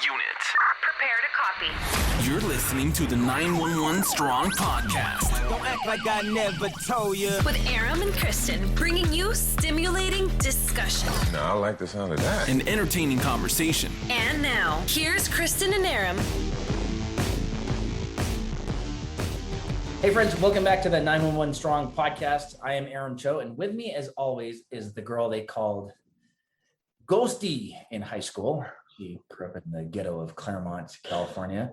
unit. Prepare to copy. You're listening to the 911 Strong podcast. Don't act like I never told you. With Aram and Kristen, bringing you stimulating discussion. No, I like the sound of that. An entertaining conversation. And now, here's Kristen and Aram. Hey friends, welcome back to the 911 Strong podcast. I am Aram Choe, and with me as always is the girl they called Ghosty in high school. She grew up in the ghetto of Claremont, California,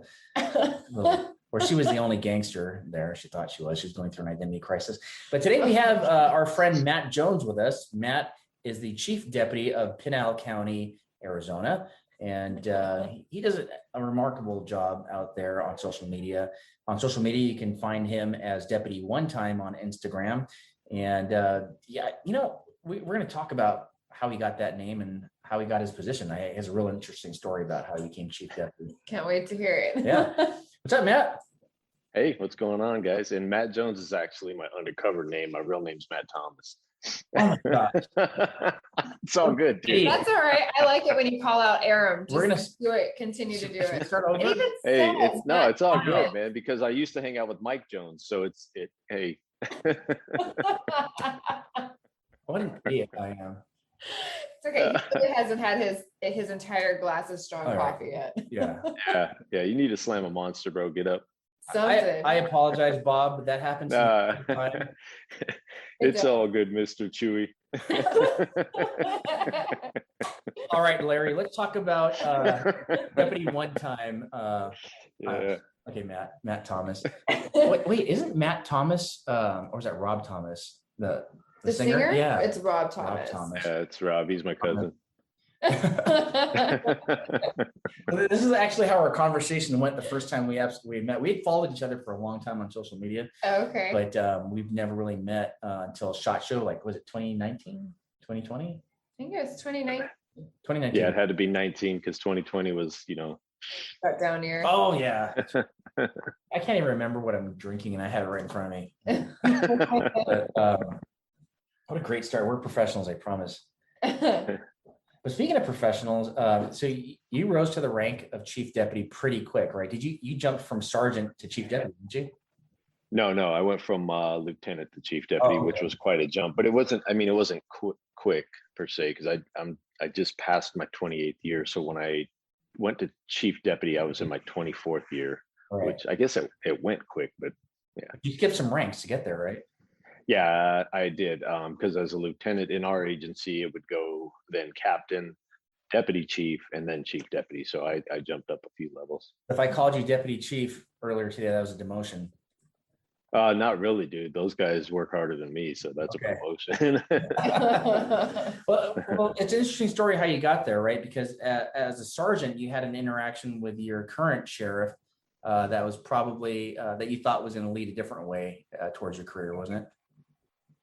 where she was the only gangster there. She thought she was. She was going through an identity crisis. But today we have our friend Matt Jones with us. Matt is the chief deputy of Pinal County, Arizona. And he does a remarkable job out there on social media. On social media, you can find him as Deputy One Time on Instagram. And we're going to talk about how he got that name and how he got his position. He has a real interesting story about how he became chief deputy. Can't wait to hear it. Yeah. What's up, Matt? Hey, what's going on, guys? And Matt Jones is actually my undercover name. My real name's Matt Thomas. Oh my gosh. It's all good, dude. That's all right. I like it when you call out Aram. Just We're gonna do it. Continue to do it. Start over. It even Hey, says it's all Matt good, Thomas. man, because I used to hang out with Mike Jones. So hey. What an idiot I am. It's okay. He really hasn't had his entire glass of strong All right. coffee yet. Yeah. Yeah, you need to slam a monster, bro. Get up. Something. I apologize, Bob, but that happens. It's all good, Mr. Chewy. All right, Larry, let's talk about Deputy One Time. Yeah. Okay, Matt Thomas. Wait, isn't Matt Thomas, or is that Rob Thomas? The singer? Yeah. It's Rob Thomas. Yeah, it's Rob. He's my cousin. This is actually how our conversation went the first time we met. We had followed each other for a long time on social media, Okay. but we've never really met until SHOT Show. Like, was it 2019, 2020? I think it was 2019 2019. Yeah, it had to be 19 because 2020 was, shut down year. Oh yeah. I can't even remember what I'm drinking, and I had it right in front of me. But, what a great start. We're professionals, I promise. But speaking of professionals, so you rose to the rank of chief deputy pretty quick, right? Did you jumped from sergeant to chief deputy, didn't you? No, I went from lieutenant to chief deputy, which was quite a jump, but it wasn't quick per se, because I just passed my 28th year. So when I went to chief deputy, I was in my 24th year, Right. which I guess it went quick, but yeah. You skipped some ranks to get there, right? Yeah, I did. Because as a lieutenant in our agency, it would go then captain, deputy chief, and then chief deputy. So I jumped up a few levels. If I called you deputy chief earlier today, that was a demotion. Not really, dude. Those guys work harder than me, so that's Okay. a promotion. Well, it's an interesting story how you got there, right? Because as a sergeant, you had an interaction with your current sheriff that was probably that you thought was going to lead a different way towards your career, wasn't it?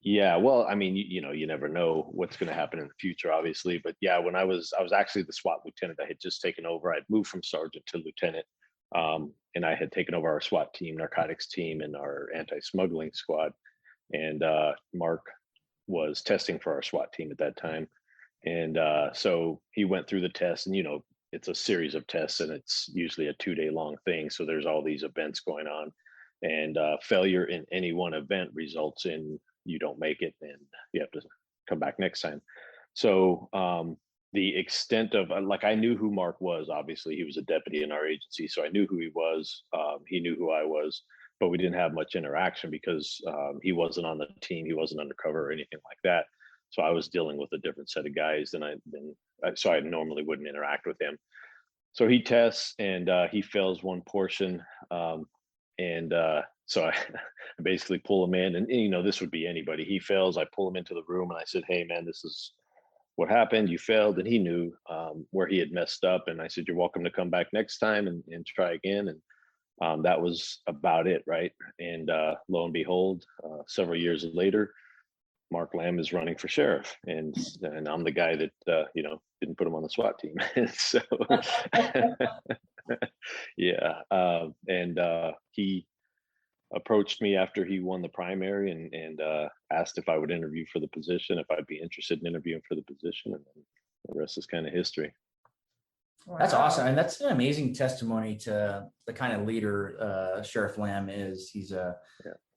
Yeah, well, I mean, you never know what's going to happen in the future, obviously. But yeah, when I was actually the SWAT lieutenant. I had just taken over. I'd moved from sergeant to lieutenant, and I had taken over our SWAT team, narcotics team, and our anti-smuggling squad. And Mark was testing for our SWAT team at that time, and so he went through the test, and it's a series of tests, and it's usually a 2-day long thing. So there's all these events going on, and failure in any one event results in you don't make it and you have to come back next time. So the extent of I knew who Mark was. Obviously, he was a deputy in our agency, so I knew who he was. He knew who I was, but we didn't have much interaction because he wasn't on the team. He wasn't undercover or anything like that. So I was dealing with a different set of guys than so I normally wouldn't interact with him. So he tests and he fails one portion. So I basically pull him in, and this would be anybody. He fails, I pull him into the room, and I said, "Hey, man, this is what happened. You failed," and he knew where he had messed up. And I said, "You're welcome to come back next time and try again." And that was about it, right? And lo and behold, several years later, Mark Lamb is running for sheriff, and I'm the guy that didn't put him on the SWAT team. So yeah, and he approached me after he won the primary and asked if I would interview for the position, if I'd be interested in interviewing for the position, and then the rest is kind of history. That's Wow. awesome. And that's an amazing testimony to the kind of leader Sheriff Lamb is. He's a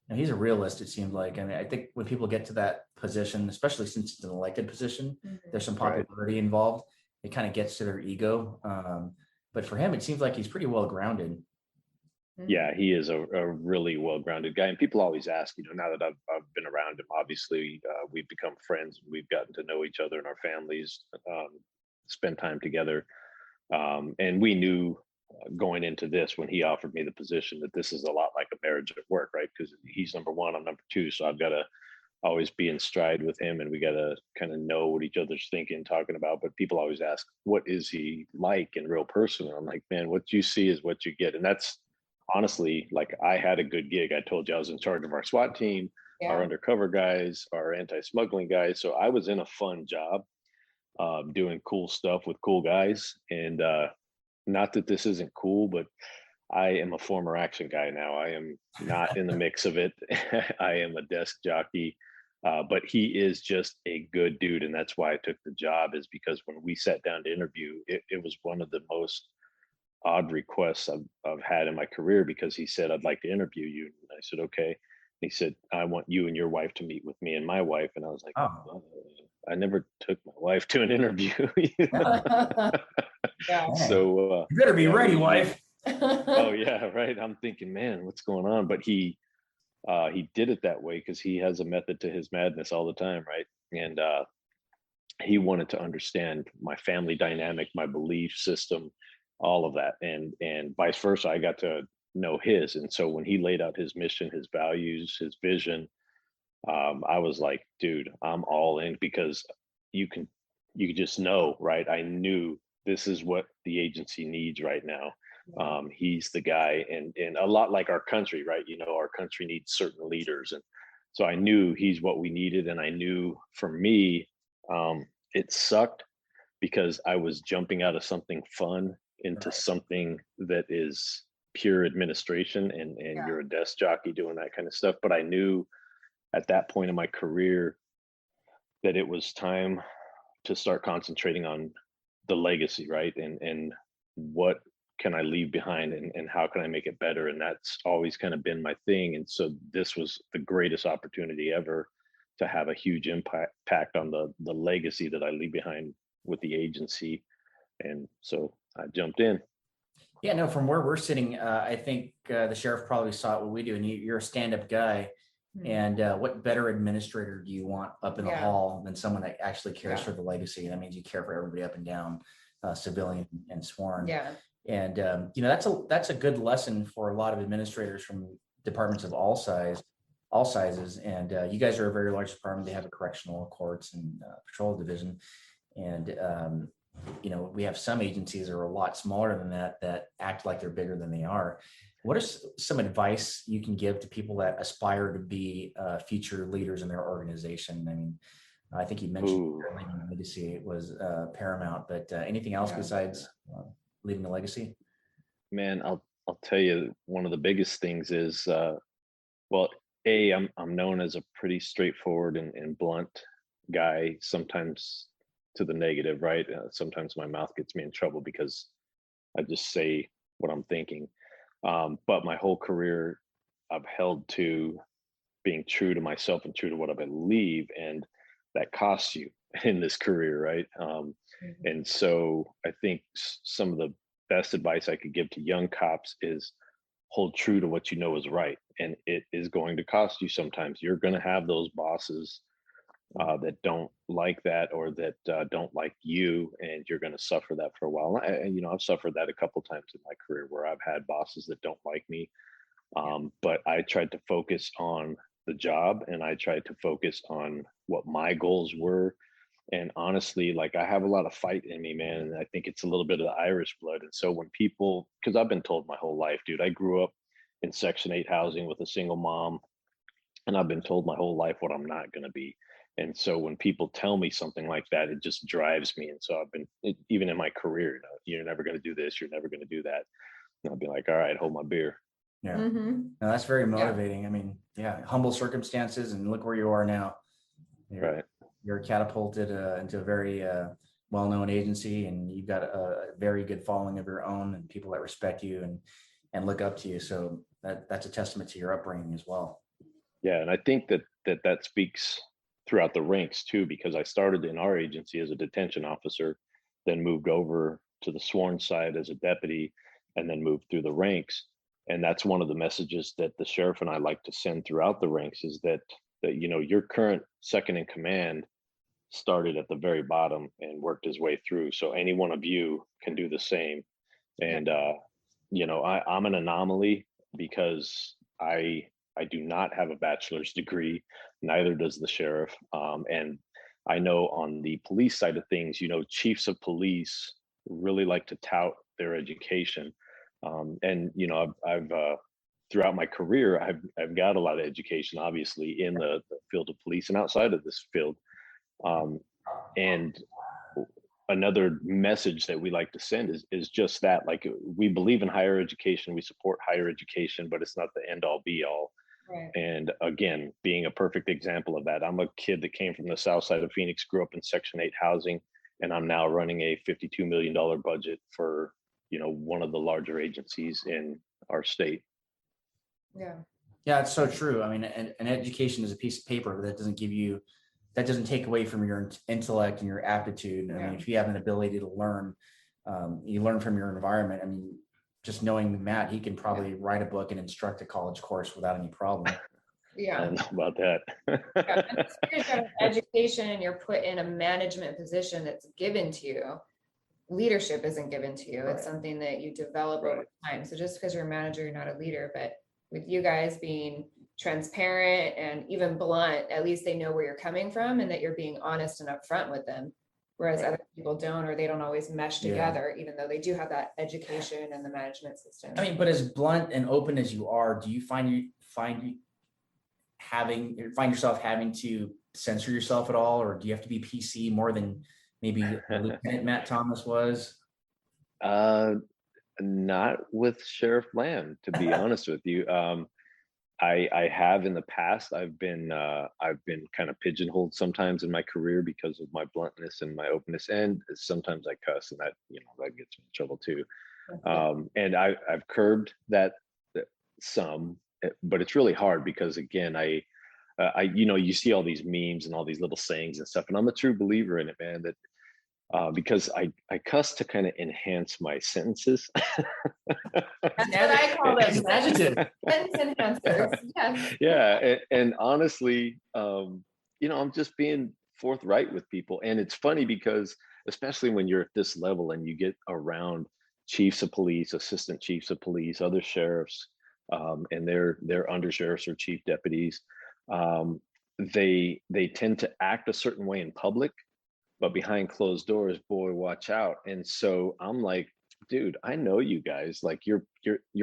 realist, it seems like. I mean, I think when people get to that position, especially since it's an elected position, there's some Right. popularity involved. It kind of gets to their ego. But for him, it seems like he's pretty well grounded. Yeah, he is a really well-grounded guy, and people always ask, now that I've been around him, obviously we've become friends, we've gotten to know each other and our families, spend time together, and we knew going into this when he offered me the position that this is a lot like a marriage at work, right? Because he's number one, I'm number two, so I've got to always be in stride with him, and we got to kind of know what each other's thinking, talking about. But people always ask, what is he like in real person? And I'm like, man, what you see is what you get. And that's honestly, like, I had a good gig. I told you I was in charge of our SWAT team, our undercover guys, our anti-smuggling guys. So I was in a fun job, doing cool stuff with cool guys. And not that this isn't cool, but I am a former action guy now. I am not in the mix of it. I am a desk jockey, but he is just a good dude. And that's why I took the job, is because when we sat down to interview, it was one of the most odd requests I've had in my career, because he said, I'd like to interview you. And I said, okay. He said, I want you and your wife to meet with me and my wife. And I was like, Oh. I never took my wife to an interview. Yeah. So You better be ready, wife. oh yeah, right. I'm thinking, man, what's going on? But he did it that way because he has a method to his madness all the time, right? And he wanted to understand my family dynamic, my belief system, all of that, and vice versa. I got to know his. And so when he laid out his mission, his values, his vision, I was like, dude, I'm all in, because you can just know, right? I knew this is what the agency needs right now. He's the guy, and a lot like our country, right? Our country needs certain leaders, and so I knew he's what we needed. And I knew for me, it sucked because I was jumping out of something fun into something that is pure administration, and you're a desk jockey doing that kind of stuff. But I knew at that point in my career that it was time to start concentrating on the legacy, right? And what can I leave behind, and how can I make it better? And that's always kind of been my thing. And so this was the greatest opportunity ever to have a huge impact on the legacy that I leave behind with the agency. And so I jumped in. Yeah, no, from where we're sitting, I think the sheriff probably saw what we do, and you're a stand-up guy. And what better administrator do you want up in the hall than someone that actually cares for the legacy? That means you care for everybody up and down, civilian and sworn. Yeah. And that's a good lesson for a lot of administrators from departments of all sizes. And you guys are a very large department. They have a correctional courts and patrol division. And we have some agencies that are a lot smaller than that act like they're bigger than they are. What is some advice you can give to people that aspire to be future leaders in their organization? I mean, I think you mentioned leaving a legacy was paramount, but anything else besides leaving a legacy? Man, I'll tell you, one of the biggest things is, well, I'm known as a pretty straightforward and blunt guy, sometimes to the negative, right? Sometimes my mouth gets me in trouble because I just say what I'm thinking. But my whole career, I've held to being true to myself and true to what I believe, and that costs you in this career, right? And so I think some of the best advice I could give to young cops is hold true to what you know is right, and it is going to cost you sometimes. You're going to have those bosses that don't like that, or that don't like you, and you're going to suffer that for a while. And I've suffered that a couple times in my career where I've had bosses that don't like me. But I tried to focus on the job, and I tried to focus on what my goals were. And honestly, like, I have a lot of fight in me, man. And I think it's a little bit of the Irish blood. And so when people, because I've been told my whole life, dude, I grew up in Section 8 housing with a single mom, and I've been told my whole life what I'm not going to be. And so when people tell me something like that, it just drives me. And so I've been, even in my career, you're never going to do this, you're never going to do that. And I'll be like, all right, hold my beer. Yeah. No, that's very motivating. I mean, humble circumstances, and look where you are now. Right. You're catapulted into a very well-known agency, and you've got a very good following of your own and people that respect you and look up to you. So that's a testament to your upbringing as well. Yeah, and I think that speaks throughout the ranks too, because I started in our agency as a detention officer, then moved over to the sworn side as a deputy, and then moved through the ranks. And that's one of the messages that the sheriff and I like to send throughout the ranks is that your current second in command started at the very bottom and worked his way through. So any one of you can do the same. And I'm an anomaly because I do not have a bachelor's degree, neither does the sheriff. And I know on the police side of things, chiefs of police really like to tout their education. And I've throughout my career, I've got a lot of education, obviously, in the field of police and outside of this field. And another message that we like to send is just that, like, we believe in higher education, we support higher education, but it's not the end all be all. Right. And again, being a perfect example of that, I'm a kid that came from the south side of Phoenix, grew up in Section 8 housing, and I'm now running a $52 million budget for, one of the larger agencies in our state. Yeah. Yeah, it's so true. I mean, an education is a piece of paper that doesn't take away from your intellect and your aptitude. I mean, if you have an ability to learn, you learn from your environment. I mean, just knowing Matt, he can probably write a book and instruct a college course without any problem. Yeah. I don't know about that. If you have education and you're put in a management position that's given to you, leadership isn't given to you. It's something that you develop over time. So just because you're a manager, you're not a leader. But with you guys being transparent and even blunt, at least they know where you're coming from and that you're being honest and upfront with them. Whereas other people don't, or they don't always mesh together, even though they do have that education and the management system. I mean, but as blunt and open as you are, do you find yourself having to censor yourself at all, or do you have to be PC more than maybe Lieutenant Matt Thomas was? Not with Sheriff Lamb, to be honest with you. I have in the past. I've been kind of pigeonholed sometimes in my career because of my bluntness and my openness, and sometimes I cuss, and that gets me in trouble too. And I've curbed that some, but it's really hard because again, you see all these memes and all these little sayings and stuff, and I'm a true believer in it, man. That because I cuss to kind of enhance my sentences. That's what I call them. Adjective. Sentence enhancers. Yes. Yeah, and honestly, I'm just being forthright with people, and it's funny because especially when you're at this level and you get around chiefs of police, assistant chiefs of police, other sheriffs, and their undersheriffs or chief deputies, they tend to act a certain way in public, but behind closed doors, boy, watch out. And so I'm like, dude, I know you guys, like you're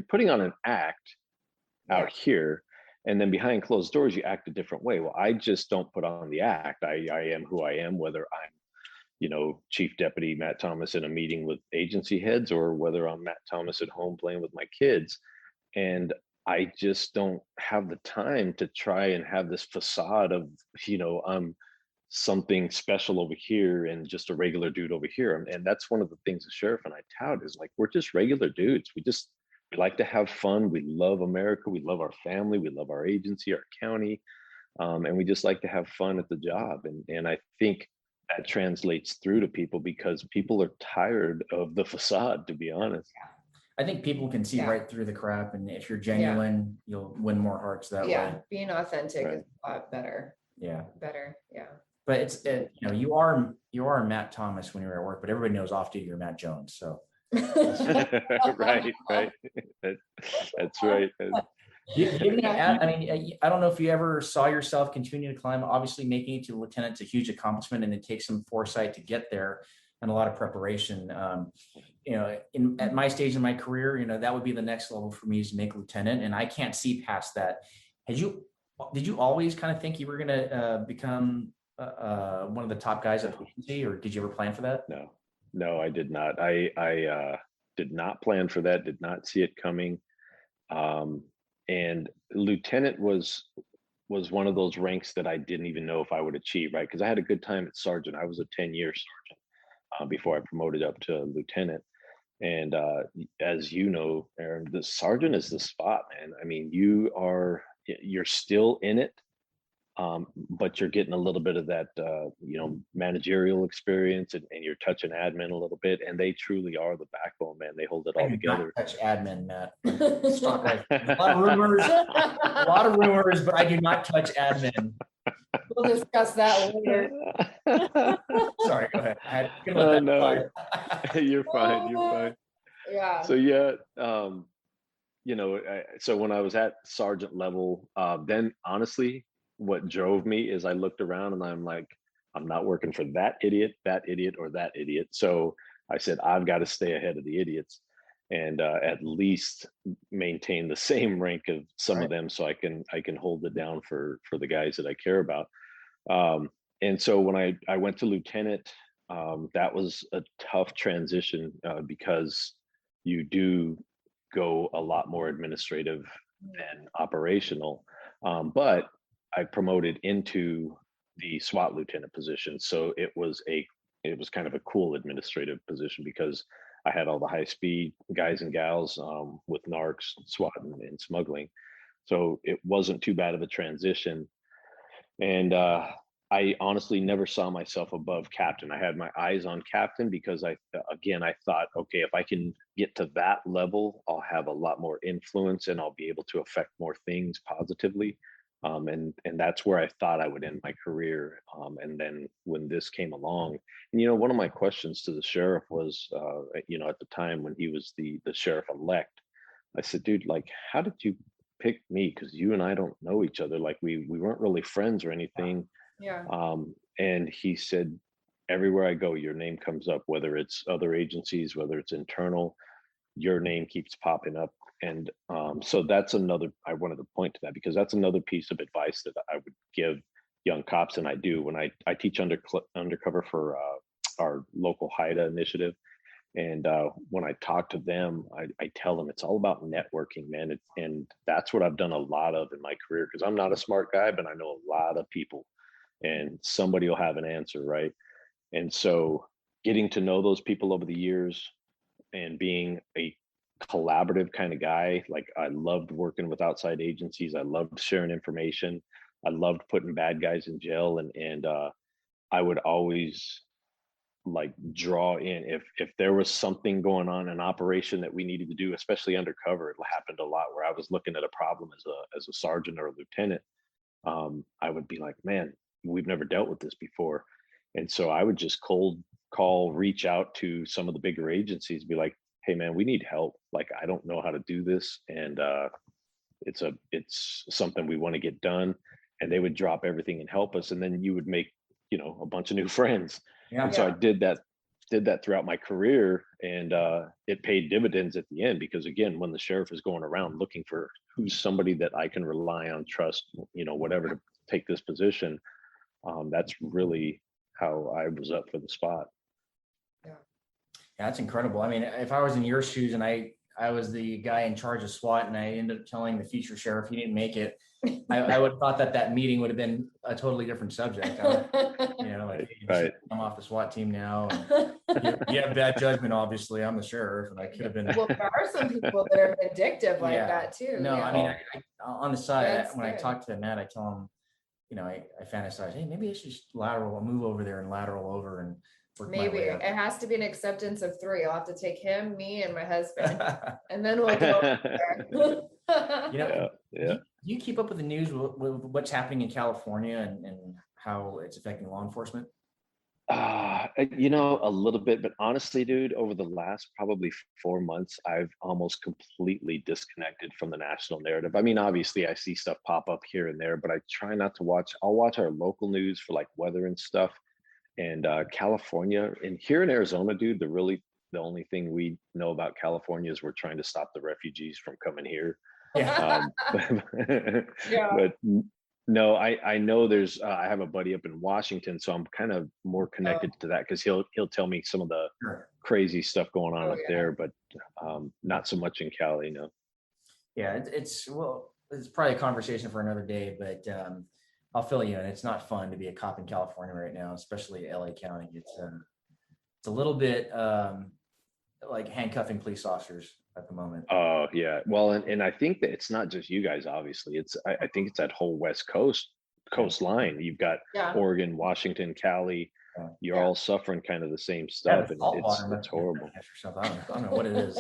putting on an act out here, and then behind closed doors, you act a different way. Well, I just don't put on the act. I am who I am, whether I'm, Chief Deputy Matt Thomas in a meeting with agency heads, or whether I'm Matt Thomas at home playing with my kids. And I just don't have the time to try and have this facade of, I'm something special over here and just a regular dude over here. And that's one of the things the sheriff and I tout is like, we're just regular dudes. We like to have fun. We love America. We love our family. We love our agency, our county. And we just like to have fun at the job. And I think that translates through to people because people are tired of the facade, to be honest. I think people can see right through the crap, and if you're genuine, you'll win more hearts that way. Yeah, being authentic is a lot better. Yeah. Better. Yeah. But you are Matt Thomas when you're at work, but everybody knows off duty you're Matt Jones. So right. That's right. I mean, I don't know if you ever saw yourself continue to climb. Obviously, making it to lieutenant's a huge accomplishment, and it takes some foresight to get there and a lot of preparation. At my stage in my career, that would be the next level for me is to make lieutenant, and I can't see past that. Did you always kind of think you were going to become one of the top guys at the agency, or did you ever plan for that? No, I did not. I did not plan for that. Did not see it coming. And lieutenant was one of those ranks that I didn't even know if I would achieve, right? Because I had a good time at sergeant. I was a 10-year sergeant. before I promoted up to lieutenant. And as you know, Aaron, the sergeant is the spot, man. I mean, you're still in it, but you're getting a little bit of that, managerial experience, and you're touching admin a little bit, and they truly are the backbone, man. They hold it all together. Touch admin, Matt. Stop right. A lot of rumors, but I do not touch admin. We'll discuss that later. Sorry, go ahead. No, you're fine. You're fine. Yeah. So yeah, so when I was at sergeant level, then honestly, what drove me is I looked around and I'm like, I'm not working for that idiot, or that idiot. So I said, I've got to stay ahead of the idiots and at least maintain the same rank of some of them, so I can hold it down for the guys that I care about. And so when I went to lieutenant, that was a tough transition because you do go a lot more administrative than operational. But I promoted into the SWAT lieutenant position. So it was kind of a cool administrative position because I had all the high speed guys and gals with narcs, SWAT, and smuggling. So it wasn't too bad of a transition. And I honestly never saw myself above captain. I had my eyes on captain because I thought, okay, if I can get to that level, I'll have a lot more influence and I'll be able to affect more things positively. And that's where I thought I would end my career. And then when this came along, and one of my questions to the sheriff was, at the time when he was the sheriff elect, I said, dude, like, how did you pick me? Because you and I don't know each other. Like we weren't really friends or anything. Yeah. And he said, everywhere I go, your name comes up, whether it's other agencies, whether it's internal, your name keeps popping up. And so that's I wanted to point to that because that's another piece of advice that I would give young cops. And I do when I teach undercover for our local HIDA initiative. And when I talk to them, I tell them it's all about networking, man. And that's what I've done a lot of in my career because I'm not a smart guy, but I know a lot of people and somebody will have an answer, right? And so getting to know those people over the years and being a collaborative kind of guy, like I loved working with outside agencies. I loved sharing information. I loved putting bad guys in jail. And I would always like draw in if there was something going on, an operation that we needed to do, especially undercover. It happened a lot where I was looking at a problem as a sergeant or a lieutenant. I would be like, man, we've never dealt with this before. And so I would just cold call, reach out to some of the bigger agencies, be like, hey man, we need help. Like, I don't know how to do this. And it's something we want to get done. And they would drop everything and help us. And then you would make, a bunch of new friends. And so I did that throughout my career, and it paid dividends at the end because again, when the sheriff is going around looking for who's somebody that I can rely on, trust, whatever to take this position, that's really how I was up for the spot. Yeah, that's incredible. I mean, if I was in your shoes and I was the guy in charge of SWAT and I ended up telling the future sheriff he didn't make it, I would have thought that meeting would have been a totally different subject. Right. I'm off the SWAT team now. You have bad judgment, obviously. I'm the sheriff, and I could have been. Well, there are some people that are vindictive like that too. No, yeah. I mean, on the side, when I talk to Matt, I tell him, I fantasize, hey, maybe I should just move over there and lateral over and work maybe my way up. It has to be an acceptance of 3. I'll have to take him, me, and my husband, and then we'll go over there. Do you keep up with the news with what's happening in California and how it's affecting law enforcement? A little bit, but honestly, dude, over the last probably 4 months, I've almost completely disconnected from the national narrative. I mean, obviously I see stuff pop up here and there, but I try not to watch. I'll watch our local news for like weather and stuff. And California, and here in Arizona, dude, the only thing we know about California is we're trying to stop the refugees from coming here. Yeah. But no, I know there's I have a buddy up in Washington, so I'm kind of more connected to that because he'll tell me some of the crazy stuff going on up there, but not so much in Cali, no. Yeah, it's probably a conversation for another day, but I'll fill you in. It's not fun to be a cop in California right now, especially LA County. It's it's a little bit like handcuffing police officers at the moment. Oh yeah. Well, and I think that it's not just you guys, obviously. I think it's that whole West Coast coastline. You've got Yeah. Oregon, Washington, Cali. Yeah. You're all suffering kind of the same Yeah, stuff, the and salt water it's must be horrible. or something. I don't know what it is.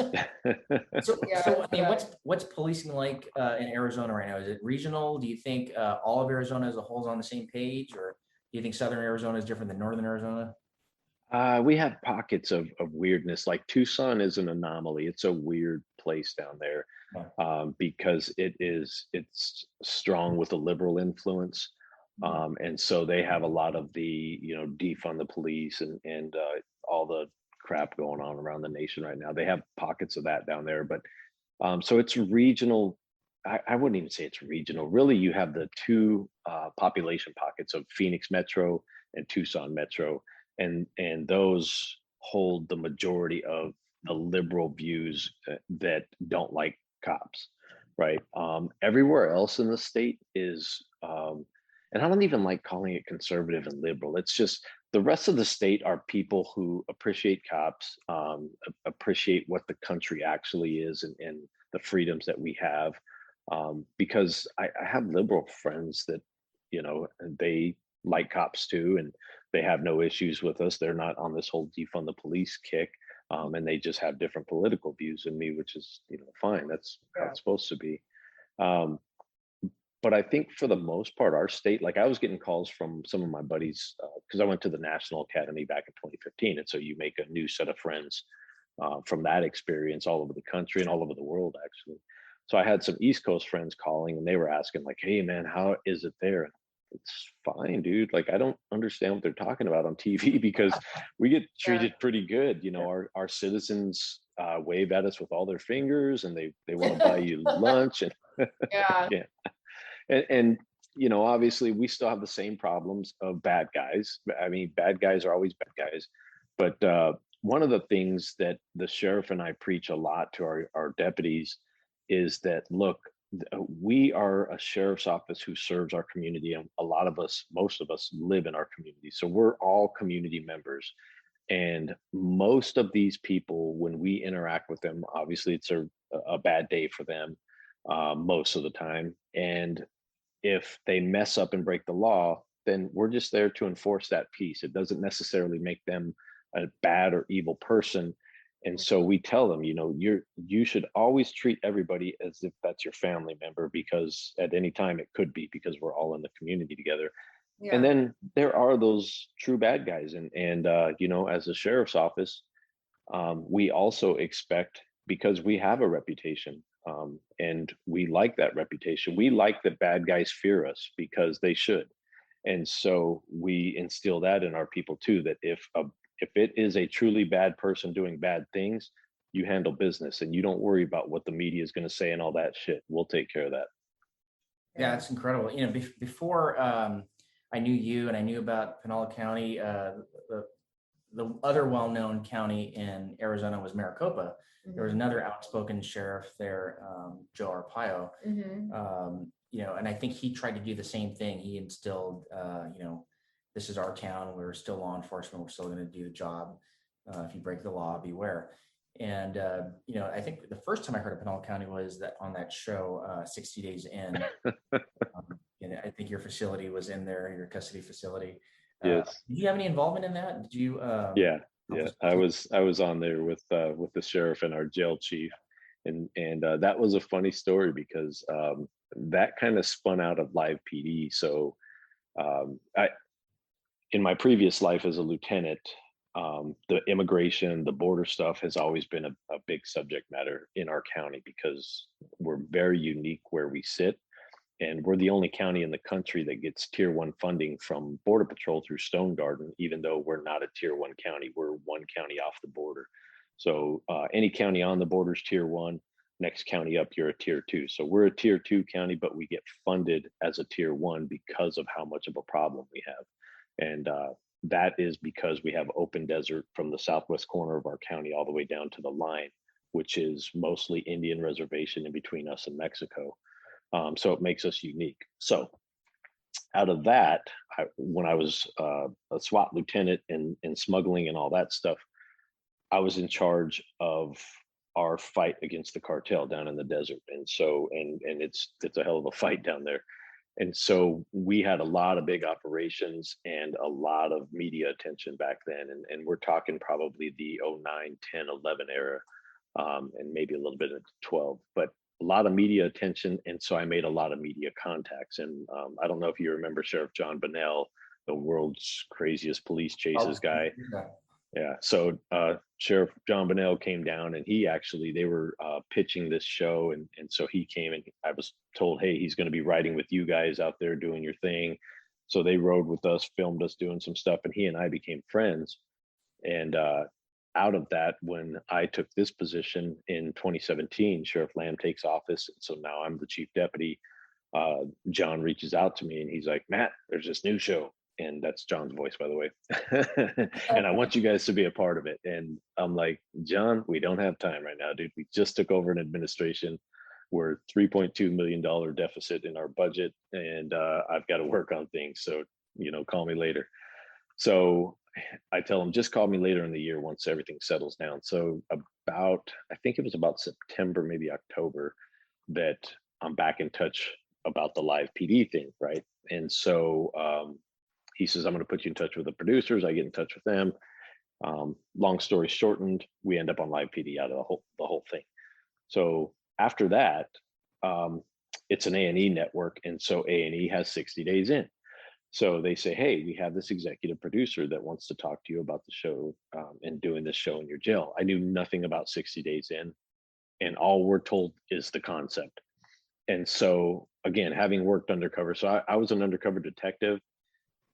So, Yeah, so I mean, yeah. what's policing like in Arizona right now? Is it regional? Do you think all of Arizona as a whole is on the same page, or do you think Southern Arizona is different than Northern Arizona? We have pockets of weirdness. Like Tucson is an anomaly. It's a weird place down there because it's strong with a liberal influence. And so they have a lot of the, defund the police and all the crap going on around the nation right now. They have pockets of that down there, but so it's regional. I wouldn't even say it's regional. Really, you have the two population pockets of Phoenix Metro and Tucson Metro, and those hold the majority of the liberal views that don't like cops, right? Everywhere else in the state is, and I don't even like calling it conservative and liberal. It's just the rest of the state are people who appreciate cops, appreciate what the country actually is, and the freedoms that we have. Because I have liberal friends that, they like cops too, and they have no issues with us. They're not on this whole defund the police kick, and they just have different political views than me, which is, fine. That's how it's supposed to be. But I think for the most part, our state, like I was getting calls from some of my buddies because I went to the National Academy back in 2015. And so you make a new set of friends from that experience all over the country and all over the world, actually. So I had some East Coast friends calling and they were asking like, hey man, how is it there? And it's fine, dude. Like, I don't understand what they're talking about on TV because we get treated pretty good. Our citizens wave at us with all their fingers and they want to buy you lunch and Yeah. yeah. And obviously we still have the same problems of bad guys. I mean, bad guys are always bad guys. But one of the things that the sheriff and I preach a lot to our deputies is that, look, we are a sheriff's office who serves our community. And a lot of us, most of us live in our community. So we're all community members. And most of these people, when we interact with them, obviously it's a bad day for them most of the time. And if they mess up and break the law, then we're just there to enforce that peace. It doesn't necessarily make them a bad or evil person. And so we tell them, you should always treat everybody as if that's your family member, because at any time it could be, because we're all in the community together. Yeah. And then there are those true bad guys. And as a sheriff's office, we also expect, because we have a reputation, and we like that reputation. We like that bad guys fear us, because they should. And so we instill that in our people too, that if it is a truly bad person doing bad things, you handle business and you don't worry about what the media is going to say and all that shit. We'll take care of that. Yeah, it's incredible. Before I knew you and I knew about Pinal County, the other well-known county in Arizona was Maricopa. There was another outspoken sheriff there, Jauregui. And I think he tried to do the same thing. He instilled, this is our town. We're still law enforcement. We're still going to do the job. If you break the law, beware. And I think the first time I heard of Pinal County was that on that show, 60 Days In. I think your facility was in there, your custody facility. Yes. Did you have any involvement in that? Did you? Yeah. I was on there with the sheriff and our jail chief, and that was a funny story because that kind of spun out of live PD. So in my previous life as a lieutenant, the immigration, the border stuff has always been a big subject matter in our county, because we're very unique where we sit. And we're the only county in the country that gets tier 1 funding from Border Patrol through Stone Garden, even though we're not a tier 1 county. We're one county off the border. So any county on the border is tier 1. Next county up, you're a tier 2. So we're a tier 2 county, but we get funded as a tier 1 because of how much of a problem we have. And that is because we have open desert from the southwest corner of our county all the way down to the line, which is mostly Indian reservation in between us and Mexico. So it makes us unique. So out of that, when I was a SWAT lieutenant and smuggling and all that stuff, I was in charge of our fight against the cartel down in the desert. And so, and it's a hell of a fight down there. And so we had a lot of big operations and a lot of media attention back then. And we're talking probably the 09, 10, 11 era, and maybe a little bit of 12, but a lot of media attention. And so I made a lot of media contacts. And I don't know if you remember Sheriff John Bonnell, the world's craziest police chases guy. Yeah. So Sheriff John Bonnell came down, and they were pitching this show. And so he came, and I was told, hey, he's going to be riding with you guys out there doing your thing. So they rode with us, filmed us doing some stuff, and he and I became friends. And out of that, when I took this position in 2017, Sheriff Lamb takes office. And so now I'm the chief deputy. John reaches out to me, and he's like, Matt, there's this new show. And that's John's voice, by the way. And I want you guys to be a part of it. And I'm like, John, we don't have time right now, dude. We just took over an administration. We're $3.2 million deficit in our budget, and I've got to work on things. So, call me later. So I tell him, just call me later in the year once everything settles down. So I think it was about September, maybe October, that I'm back in touch about the live PD thing, right? And so he says, I'm going to put you in touch with the producers. I get in touch with them. Long story shortened, we end up on live PD out of the whole thing. So after that, it's an A&E network. And so A&E has 60 days in. So they say, hey, we have this executive producer that wants to talk to you about the show and doing this show in your jail. I knew nothing about 60 days in, and all we're told is the concept. And so again, having worked undercover, so I was an undercover detective,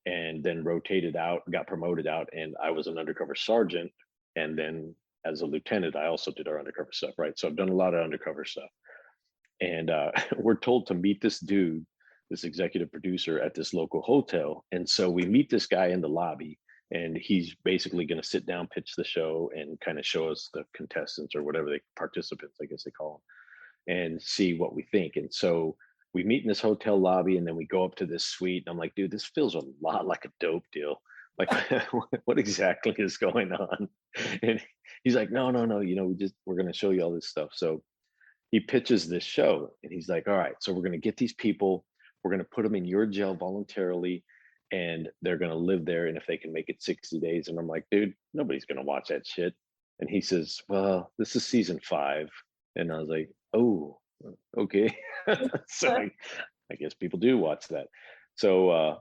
and then rotated out, got promoted out, and I was an undercover sergeant. And then as a lieutenant, I also did our undercover stuff, right? So I've done a lot of undercover stuff. And we're told to meet this dude, this executive producer, at this local hotel. And so we meet this guy in the lobby, and he's basically going to sit down, pitch the show, and kind of show us the contestants, or whatever participants, I guess they call them, and see what we think. And so we meet in this hotel lobby, and then we go up to this suite. And I'm like, dude, this feels a lot like a dope deal. Like, what exactly is going on? And he's like, no, we're going to show you all this stuff. So he pitches this show, and he's like, all right, so we're going to get these people, we're going to put them in your jail voluntarily, and they're going to live there. And if they can make it 60 days. And I'm like, dude, nobody's going to watch that shit. And he says, well, this is season 5. And I was like, oh, okay. So I guess people do watch that. So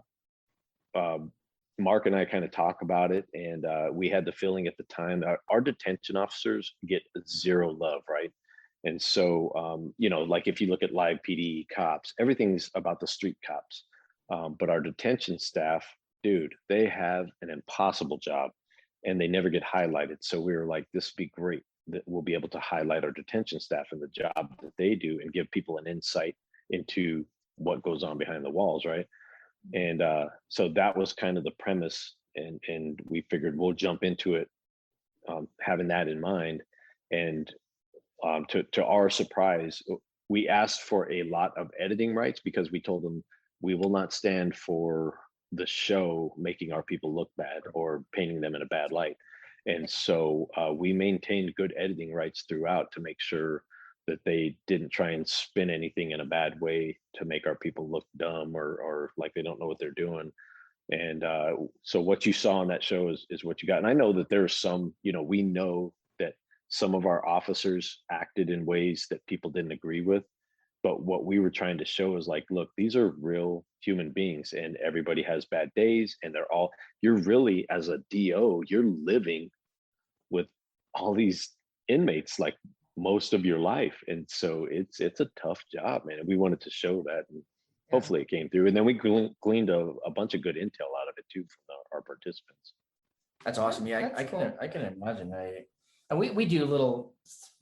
Mark and I kind of talk about it, and we had the feeling at the time that our detention officers get zero love, right? And so like if you look at live PD cops, everything's about the street cops, but our detention staff, dude, they have an impossible job, and they never get highlighted. So we were like, this would be great that we'll be able to highlight our detention staff and the job that they do, and give people an insight into what goes on behind the walls, right? And so that was kind of the premise, and we figured we'll jump into it having that in mind. And to our surprise, we asked for a lot of editing rights, because we told them we will not stand for the show making our people look bad or painting them in a bad light. And so we maintained good editing rights throughout to make sure that they didn't try and spin anything in a bad way to make our people look dumb or like they don't know what they're doing. And so what you saw on that show is what you got. And I know that there's some, we know that some of our officers acted in ways that people didn't agree with. But what we were trying to show is like, look, these are real human beings, and everybody has bad days, and you're really, as a DO, you're living with all these inmates like most of your life. And so it's a tough job, man. And we wanted to show that, and hopefully it came through. And then we gleaned a bunch of good intel out of it too from our participants. That's awesome. Yeah, I can imagine. And we do a little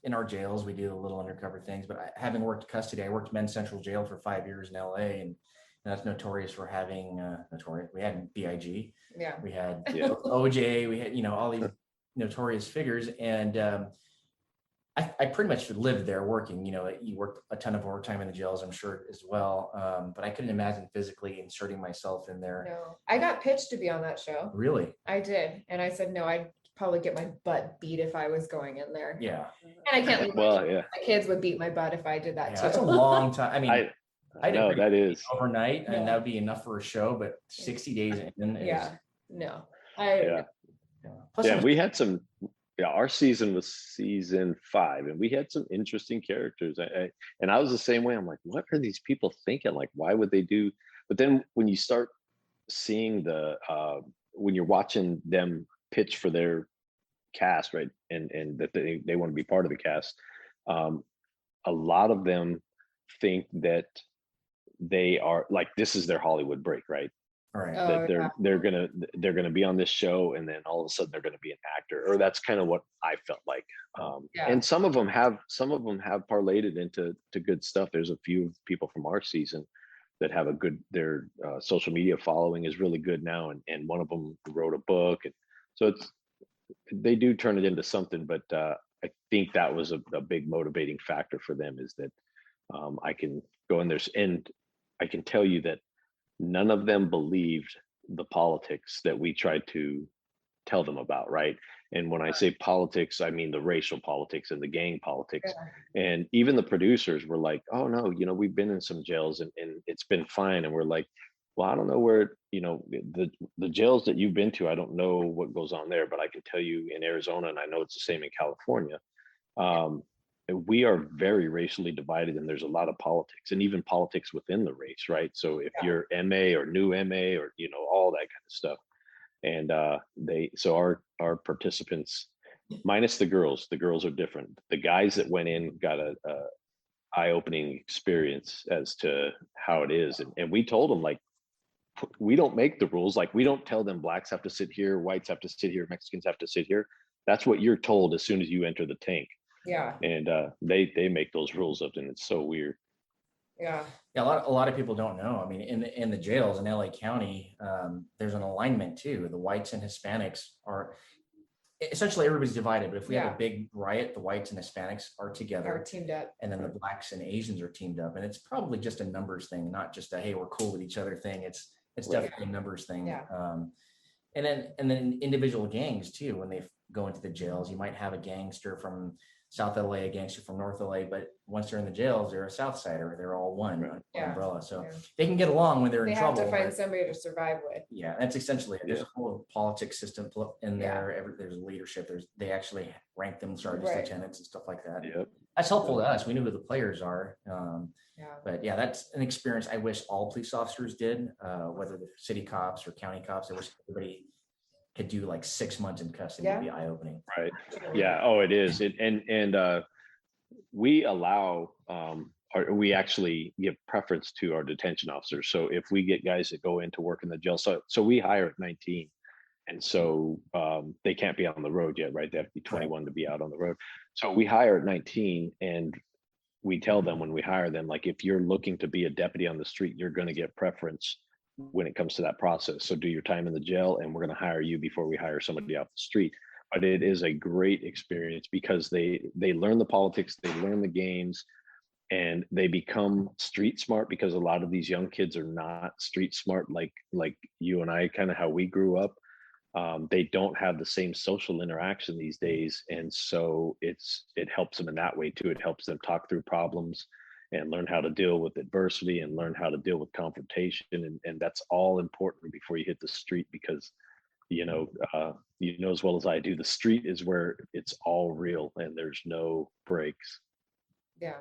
in our jails. We do a little undercover things. But having worked custody, I worked Men's Central Jail for 5 years in LA, and that's notorious for having We had BIG. Yeah. We had OJ. We had all these notorious figures, and I pretty much lived there working. You worked a ton of overtime in the jails, I'm sure, as well. But I couldn't imagine physically inserting myself in there. No, I got pitched to be on that show. Really? I did. And I said, no, probably get my butt beat if I was going in there. Yeah. And I can't leave Well, yeah, my kids would beat my butt if I did that Yeah, too. that's a long time. I mean, I know that is. overnight, Yeah. and that would be enough for a show, but 60 days in is, Yeah, no. Yeah. Plus Yeah, we had some. Yeah, our season was season 5, and we had some interesting characters. And I was the same way. I'm like, what are these people thinking? Like, why would they do? But then when you start seeing when you're watching them pitch for their cast, right, and that they want to be part of the cast, a lot of them think that they are like, this is their Hollywood break, right? all right. Oh, That they're gonna be on this show, and then all of a sudden they're gonna be an actor, or that's kind of what I felt like. Yeah. And some of them have parlayed it into good stuff. There's a few people from our season that have their social media following is really good now, and one of them wrote a book, and so they do turn it into something. But I think that was a big motivating factor for them, is that I can go in there, and I can tell you that none of them believed the politics that we tried to tell them about, right? And when I say politics, I mean the racial politics and the gang politics. And even the producers were like, oh no, we've been in some jails, and it's been fine. And we're like, well, I don't know where, the jails that you've been to, I don't know what goes on there, but I can tell you in Arizona, and I know it's the same in California, we are very racially divided, and there's a lot of politics, and even politics within the race, right? So if you're MA or new MA, or all that kind of stuff, and our participants, minus the girls are different. The guys that went in got a eye-opening experience as to how it is, and we told them, like, we don't make the rules. Like, we don't tell them blacks have to sit here, whites have to sit here, Mexicans have to sit here. That's what you're told as soon as you enter the tank. Yeah. And they make those rules up, and it's so weird. Yeah. Yeah, a lot of people don't know. I mean, in the jails in LA County, there's an alignment too. The whites and Hispanics are essentially, everybody's divided. But if we have a big riot, the whites and Hispanics are together, Are teamed up. and then the blacks and Asians are teamed up. And it's probably just a numbers thing, not just a hey, we're cool with each other thing. It's definitely a numbers thing. Yeah. And then individual gangs too. When they go into the jails, you might have a gangster from South LA, a gangster from North LA, but once they're in the jails, they're a South Sider. They're all one umbrella. So they can get along when they're in trouble. They have to find somebody to survive with. Yeah, that's essentially it. There's a whole politics system in there. There's leadership. They actually rank them sergeants, lieutenants, and stuff like that. Yep. That's helpful to us. We know who the players are. Yeah. But yeah, that's an experience I wish all police officers did, whether the city cops or county cops. I wish everybody could do like 6 months in custody. It'd be eye-opening. Right. Yeah. Oh, it is. We allow, we actually give preference to our detention officers. So if we get guys that go in to work in the jail, so we hire at 19, and so they can't be on the road yet, right? They have to be 21 to be out on the road. So we hire at 19, and we tell them when we hire them, like, if you're looking to be a deputy on the street, you're going to get preference when it comes to that process. So do your time in the jail, and we're going to hire you before we hire somebody off the street. But it is a great experience because they learn the politics, they learn the games, and they become street smart, because a lot of these young kids are not street smart like you and I, kind of how we grew up. They don't have the same social interaction these days, and so it helps them in that way too. It helps them talk through problems and learn how to deal with adversity and learn how to deal with confrontation, and that's all important before you hit the street, because you know as well as I do, the street is where it's all real and there's no breaks. Yeah.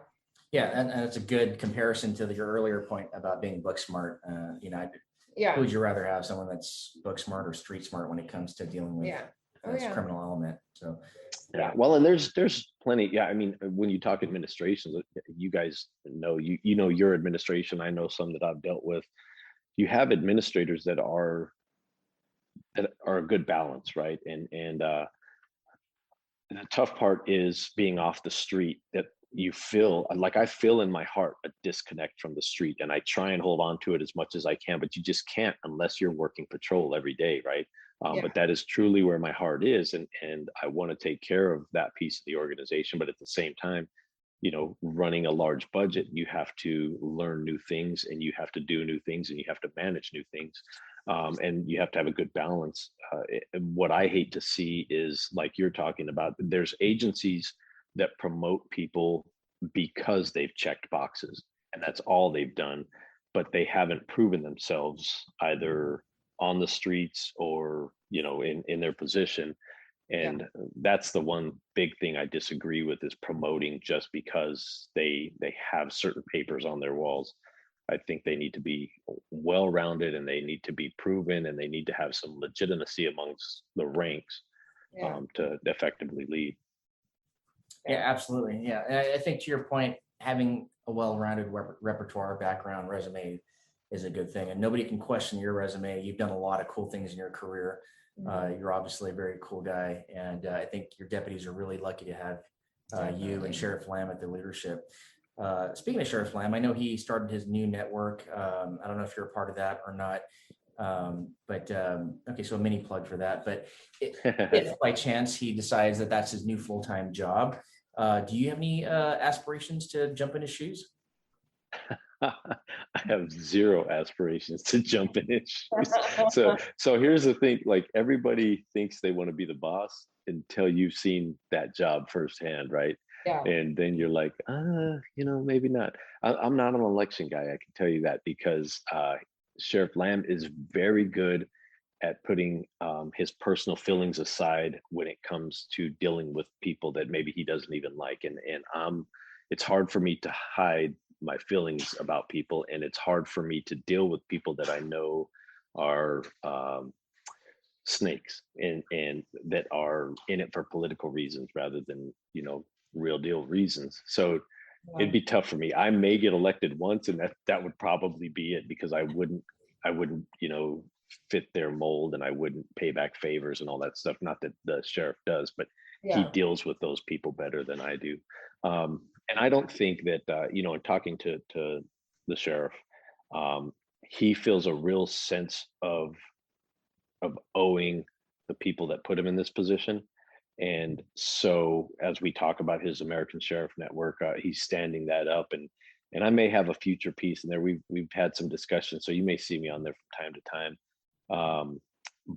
Yeah, and it's a good comparison to your earlier point about being book smart. Who would you rather have, someone that's book smart or street smart when it comes to dealing with this criminal element? So well, and there's plenty. I mean, when you talk administrations, you guys know, you know your administration, I know some that I've dealt with. You have administrators that are a good balance, right? And the tough part is being off the street, that you feel like, I feel in my heart a disconnect from the street, and I try and hold on to it as much as I can, but you just can't unless you're working patrol every day, right? But that is truly where my heart is, and I want to take care of that piece of the organization. But at the same time, running a large budget, you have to learn new things, and you have to do new things, and you have to manage new things. And you have to have a good balance. What I hate to see is, like you're talking about, there's agencies that promote people because they've checked boxes, and that's all they've done, but they haven't proven themselves either on the streets or, in their position. And that's the one big thing I disagree with, is promoting just because they have certain papers on their walls. I think they need to be well-rounded, and they need to be proven, and they need to have some legitimacy amongst the ranks to effectively lead. Yeah, absolutely. Yeah. And I think, to your point, having a well-rounded repertoire, background, resume is a good thing. And nobody can question your resume. You've done a lot of cool things in your career. You're obviously a very cool guy. And I think your deputies are really lucky to have you and Sheriff Lamb at the leadership. Speaking of Sheriff Lamb, I know he started his new network. I don't know if you're a part of that or not. Okay, so a mini plug for that. But if by chance he decides that that's his new full-time job, do you have any aspirations to jump in his shoes? I have zero aspirations to jump in his shoes. So here's the thing: like, everybody thinks they want to be the boss until you've seen that job firsthand, right? Yeah. And then you're like, maybe not. I'm not an election guy, I can tell you that, because Sheriff Lamb is very good at putting his personal feelings aside when it comes to dealing with people that maybe he doesn't even like. And it's hard for me to hide my feelings about people, and it's hard for me to deal with people that I know are snakes and that are in it for political reasons rather than real deal reasons. So it'd be tough for me. I may get elected once, and that would probably be it, because I wouldn't fit their mold, and I wouldn't pay back favors and all that stuff. Not that the sheriff does, but he deals with those people better than I do. And I don't think that in talking to the sheriff, he feels a real sense of owing the people that put him in this position. And so, as we talk about his American Sheriff Network, he's standing that up, and I may have a future piece in there. We've had some discussions, so you may see me on there from time to time.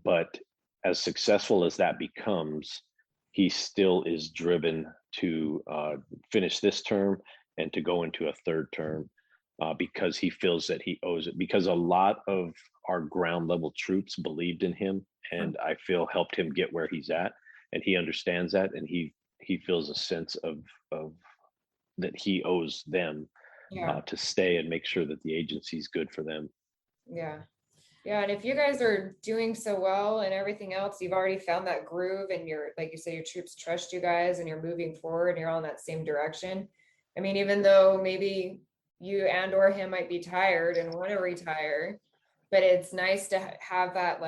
But as successful as that becomes, he still is driven to finish this term and to go into a third term, because he feels that he owes it. Because a lot of our ground level troops believed in him, and I feel helped him get where he's at. And he understands that, and he feels a sense of that he owes them to stay and make sure that the agency's good for them. Yeah. And if you guys are doing so well and everything else, you've already found that groove, and you're, like you say, your troops trust you guys, and you're moving forward, and you're all in that same direction. I mean, even though maybe you and or him might be tired and want to retire, but it's nice to have that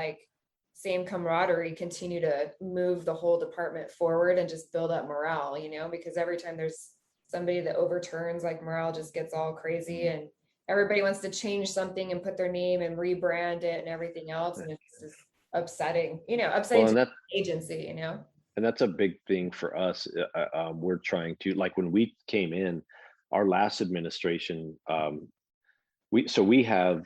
same camaraderie continue to move the whole department forward and just build up morale, because every time there's somebody that overturns, morale just gets all crazy, and everybody wants to change something and put their name and rebrand it and everything else. And it's just upsetting to the agency, And that's a big thing for us. We're trying to, when we came in, our last administration, we have,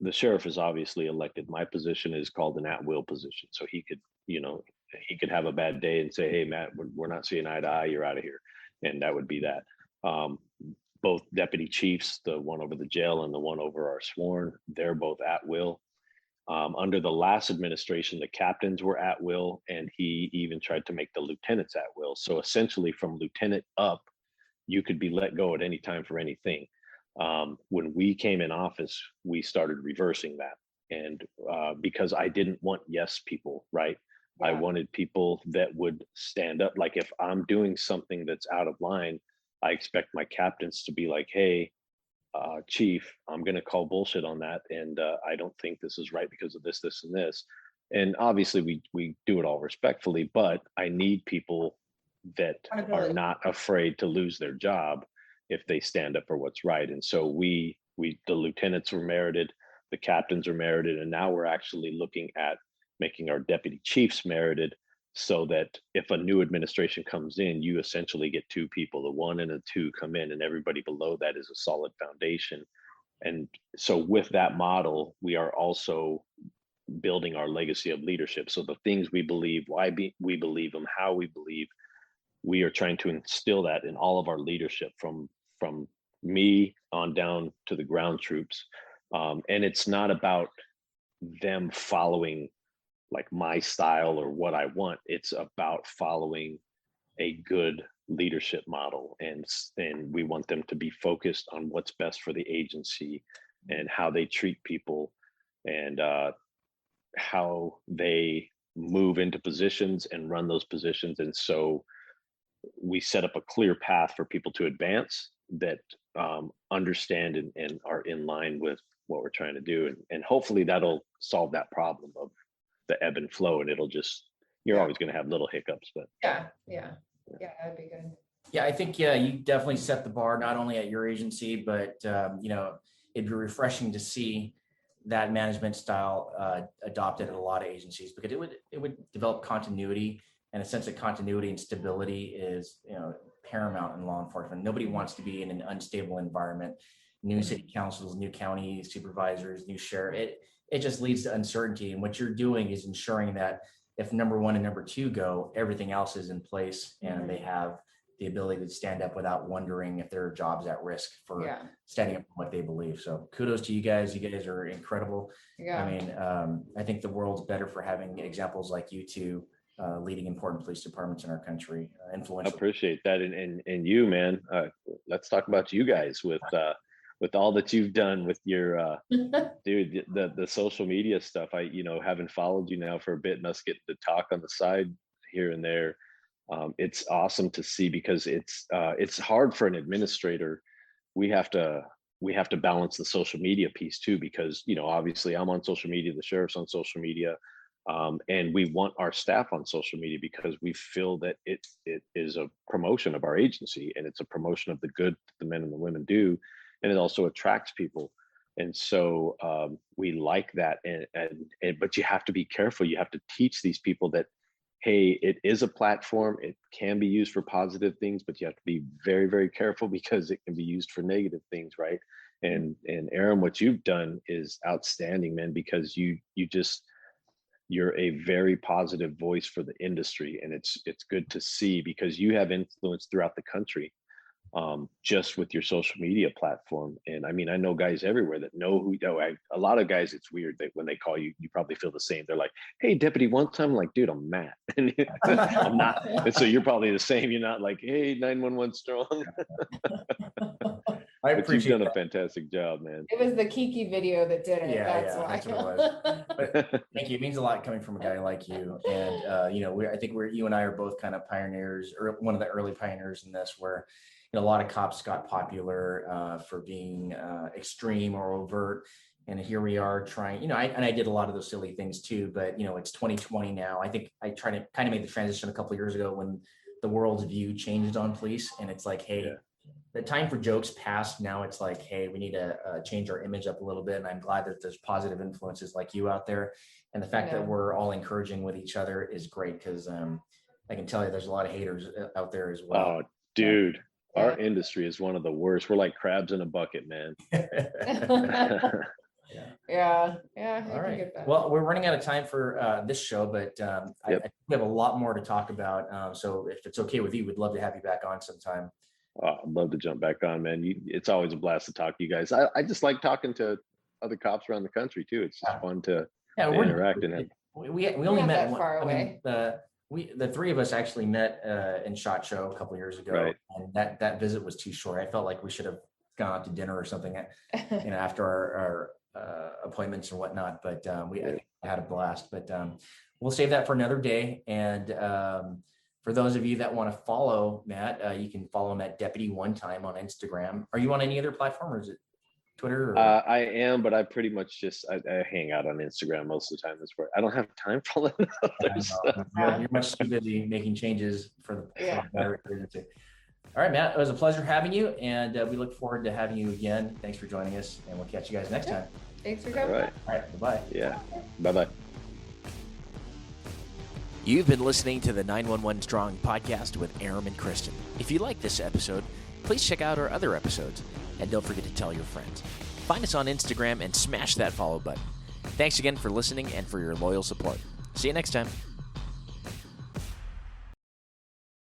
the sheriff is obviously elected. My position is called an at-will position. So he could have a bad day and say, "Hey, Matt, we're not seeing eye to eye. You're out of here." And that would be that. Both deputy chiefs, the one over the jail and the one over our sworn, they're both at will. Under the last administration, the captains were at will, and he even tried to make the lieutenants at will. So essentially, from lieutenant up, you could be let go at any time for anything. When we came in office, we started reversing that. And because I didn't want yes people, right? I wanted people that would stand up. Like, if I'm doing something that's out of line, I expect my captains to be like, "Hey, chief, I'm going to call bullshit on that. And I don't think this is right because of this, this, and this." And obviously we do it all respectfully, but I need people that are not afraid to lose their job if they stand up for what's right. And so the lieutenants were merited, the captains are merited, and now we're actually looking at making our deputy chiefs merited, so that if a new administration comes in, you essentially get two people, the one and the two come in, and everybody below that is a solid foundation. And so with that model, we are also building our legacy of leadership. So the things we believe, we believe them, how we believe, we are trying to instill that in all of our leadership from me on down to the ground troops. And it's not about them following like my style or what I want. It's about following a good leadership model, and we want them to be focused on what's best for the agency and how they treat people, and how they move into positions and run those positions. And so we set up a clear path for people to advance that understand and are in line with what we're trying to do. And hopefully that'll solve that problem of the ebb and flow, and it'll just, you're always going to have little hiccups, but Yeah, that'd be good. Yeah, I think you definitely set the bar not only at your agency, but it'd be refreshing to see that management style adopted at a lot of agencies, because it would develop continuity, and a sense of continuity and stability is paramount in law enforcement. Nobody wants to be in an unstable environment. New city councils, new county supervisors, new sheriff. It just leads to uncertainty. And what you're doing is ensuring that if number one and number two go, everything else is in place, and they have the ability to stand up without wondering if their job's at risk for standing up for what they believe. So kudos to you guys. You guys are incredible. Yeah. I mean, I think the world's better for having examples like you two leading important police departments in our country. Influential. I appreciate that. And you, man, let's talk about you guys with all that you've done with your dude, the social media stuff. Having followed you now for a bit and us getting to talk on the side here and there, it's awesome to see, because it's hard for an administrator. We have to balance the social media piece too, because obviously I'm on social media, the sheriff's on social media, and we want our staff on social media because we feel that it is a promotion of our agency, and it's a promotion of the good the men and the women do, and it also attracts people. And so we like that, but you have to be careful. You have to teach these people that, hey, it is a platform. It can be used for positive things, but you have to be very, very careful, because it can be used for negative things, right? And Aram, what you've done is outstanding, man, because you're a very positive voice for the industry, and it's good to see, because you have influence throughout the country, just with your social media platform. And I mean, I know guys everywhere that know who, a lot of guys, it's weird that when they call you, you probably feel the same. They're like, hey, Deputy one time, I'm like, dude, I'm Matt. And I'm not. And so you're probably the same. You're not like, hey, 911 strong. I But appreciate you've done that. a fantastic job, man. It was the Kiki video that did it. That's why. That's what it was. But thank you. It means a lot coming from a guy like you. And I think you and I are both kind of pioneers, or one of the early pioneers in this, where a lot of cops got popular for being extreme or overt, and here we are trying. I did a lot of those silly things too. But it's 2020 now. I think I tried to kind of make the transition a couple of years ago when the world's view changed on police, and it's like, hey. The time for jokes passed. Now it's like, hey, we need to change our image up a little bit. And I'm glad that there's positive influences like you out there. And the fact that we're all encouraging with each other is great, because I can tell you there's a lot of haters out there as well. Oh, dude, our industry is one of the worst. We're like crabs in a bucket, man. Yeah. All right. Well, we're running out of time for this show, but I think we have a lot more to talk about. So if it's okay with you, we'd love to have you back on sometime. I'd love to jump back on, man. It's always a blast to talk to you guys. I just like talking to other cops around the country too. It's just fun to interact. And we only met that far away. The three of us actually met in SHOT Show a couple years ago, right. And that visit was too short. I felt like we should have gone out to dinner or something, after our appointments and whatnot. But I had a blast. But we'll save that for another day. And for those of you that want to follow Matt, you can follow him at Deputy One Time on Instagram. Are you on any other platform, or is it Twitter? Or? I am, but I pretty much just I hang out on Instagram most of the time. That's where I don't have time for all that other stuff. You're much too busy making changes for the better agency. All right, Matt, it was a pleasure having you, and we look forward to having you again. Thanks for joining us, and we'll catch you guys next time. Thanks for coming. All right, bye-bye. Yeah, bye-bye. You've been listening to the 911 Strong podcast with Aram and Kristen. If you like this episode, please check out our other episodes, and don't forget to tell your friends. Find us on Instagram and smash that follow button. Thanks again for listening and for your loyal support. See you next time.